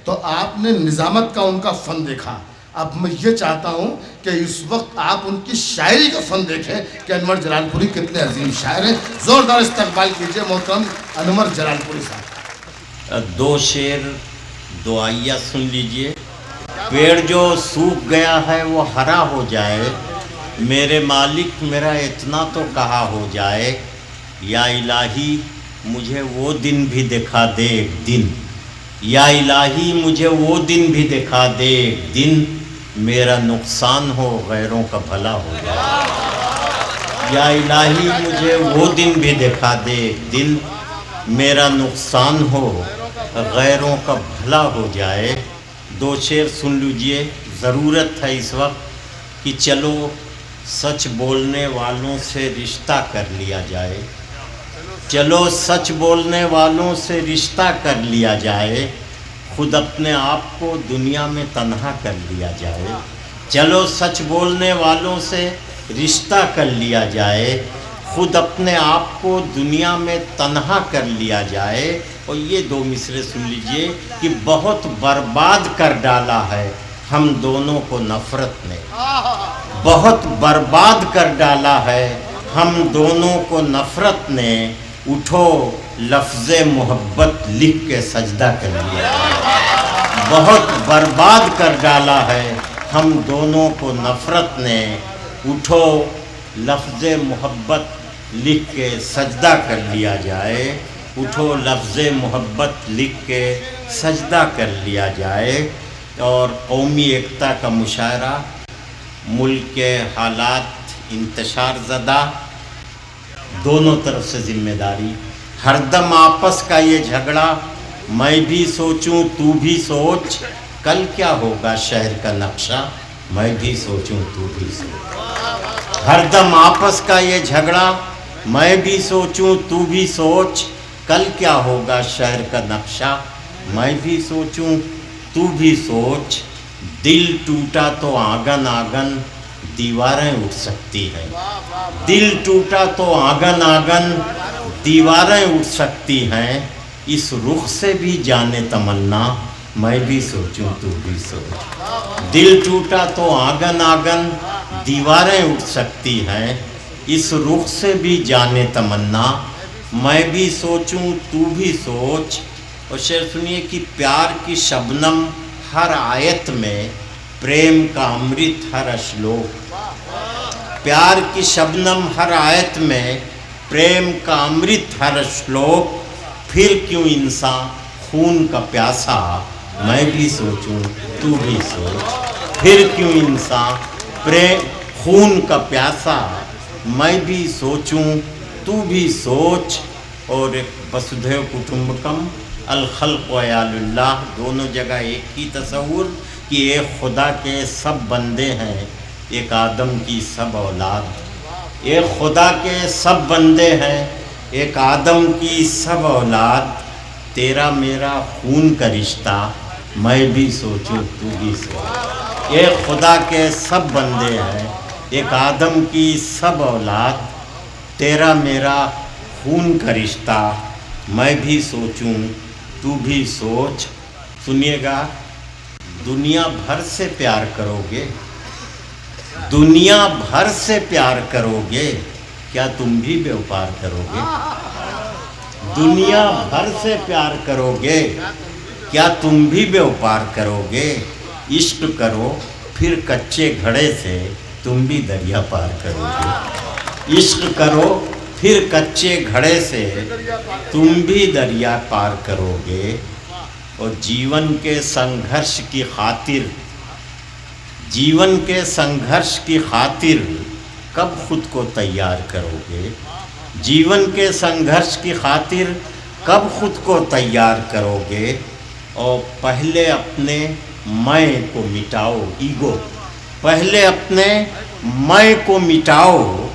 تو آپ نے نظامت کا ان کا فن دیکھا. اب میں یہ چاہتا ہوں کہ اس وقت آپ ان کی شاعری کا فن دیکھیں کہ انور جلال پوری کتنے عظیم شاعر ہیں. زوردار استقبال کیجئے محترم انور جلال پوری صاحب. دو شعر دعائیہ سن لیجئے. پیڑ جو سوکھ گیا ہے وہ ہرا ہو جائے، میرے مالک میرا اتنا تو کہا ہو جائے، یا الہی مجھے وہ دن بھی دکھا دے ایک دن، یا الہی مجھے وہ دن بھی دکھا دے ایک دن، میرا نقصان ہو غیروں کا بھلا ہو جائے. یا الہی مجھے وہ دن بھی دکھا دے ایک دن، میرا نقصان ہو غیروں کا بھلا ہو جائے. دو شعر سن لیجئے. ضرورت ہے اس وقت کہ چلو سچ بولنے والوں سے رشتہ کر لیا جائے، چلو سچ بولنے والوں سے رشتہ کر لیا جائے، خود اپنے آپ کو دنیا میں تنہا کر لیا جائے. چلو سچ بولنے والوں سے رشتہ کر لیا جائے، خود اپنے آپ کو دنیا میں تنہا کر لیا جائے. اور یہ دو مصرے سن لیجئے کہ بہت برباد کر ڈالا ہے ہم دونوں کو نفرت نے، بہت برباد کر ڈالا ہے ہم دونوں کو نفرت نے، اٹھو لفظ محبت لکھ کے سجدہ کر لیا جائے. بہت برباد کر ڈالا ہے ہم دونوں کو نفرت نے، اٹھو لفظ محبت لکھ کے سجدہ کر لیا جائے، اٹھو لفظ محبت لکھ کے سجدہ کر لیا جائے. اور قومی ایکتا کا مشاعرہ، ملک کے حالات انتشار زدہ، دونوں طرف سے ذمہ داری، ہر دم آپس کا یہ جھگڑا، میں بھی سوچوں تو بھی سوچ، کل کیا ہوگا شہر کا نقشہ، میں بھی سوچوں تو بھی سوچ. ہر دم آپس کا یہ جھگڑا، میں بھی سوچوں تو بھی سوچ، کل کیا ہوگا شہر کا نقشہ، میں بھی سوچوں تو بھی سوچ. دل ٹوٹا تو آنگن آنگن دیواریں اٹھ سکتی ہیں، دل ٹوٹا تو آنگن آنگن دیواریں اٹھ سکتی ہیں، اس رخ سے بھی جانے تمنا، میں بھی سوچوں تو بھی سوچ. دل ٹوٹا تو آنگن آنگن دیواریں اٹھ سکتی ہیں، اس رخ سے بھی جانے تمنا، میں بھی سوچوں تو بھی سوچ. اور شعر سنیے کہ پیار کی شبنم ہر آیت میں، پریم کا امرت ہر اشلوک. پیار کی شبنم ہر آیت میں، پریم کا امرت ہر اشلوک، پھر کیوں انسان خون کا پیاسا، میں بھی سوچوں تو بھی سوچ. پھر کیوں انسان خون کا پیاسا، میں بھی سوچوں تو بھی سوچ. اور وسودھیو کٹمبکم الخلق و عیال اللہ، دونوں جگہ ایک ہی تصور کہ ایک خدا کے سب بندے ہیں، ایک آدم کی سب اولاد. ایک خدا کے سب بندے ہیں، ایک آدم کی سب اولاد، تیرا میرا خون کا رشتہ، میں بھی سوچوں تو بھی سوچ. ایک خدا کے سب بندے ہیں، ایک آدم کی سب اولاد، تیرا میرا خون کا رشتہ، میں بھی سوچوں تو بھی سوچ. سنیے گا. دنیا بھر سے پیار کرو گے، دنیا بھر سے پیار کرو گے، کیا تم بھی بیوپار کرو گے؟ دنیا بھر سے پیار کرو گے، کیا تم بھی بیوپار کرو گے؟ عشق کرو پھر کچے گھڑے سے تم بھی دریا پار کرو گے. عشق کرو پھر کچے گھڑے سے تم بھی دریا پار کرو گے. اور جیون کے سنگھرش کی خاطر، جیون کے سنگھرش کی خاطر کب خود کو تیار کرو گے؟ جیون کے سنگھرش کی خاطر کب خود کو تیار کرو گے؟ اور پہلے اپنے میں کو مٹاؤ، ایگو، پہلے اپنے میں کو مٹاؤ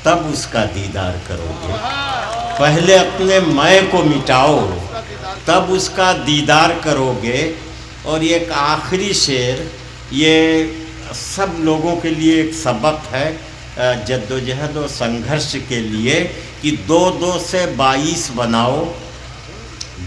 تب اس کا دیدار کرو گے. پہلے اپنے میں کو مٹاؤ تب اس کا دیدار کرو گے. اور ایک آخری شعر، یہ سب لوگوں کے لیے ایک سبق ہے جد و جہد و سنگھرش کے لیے کہ 2 سے 22 بناؤ،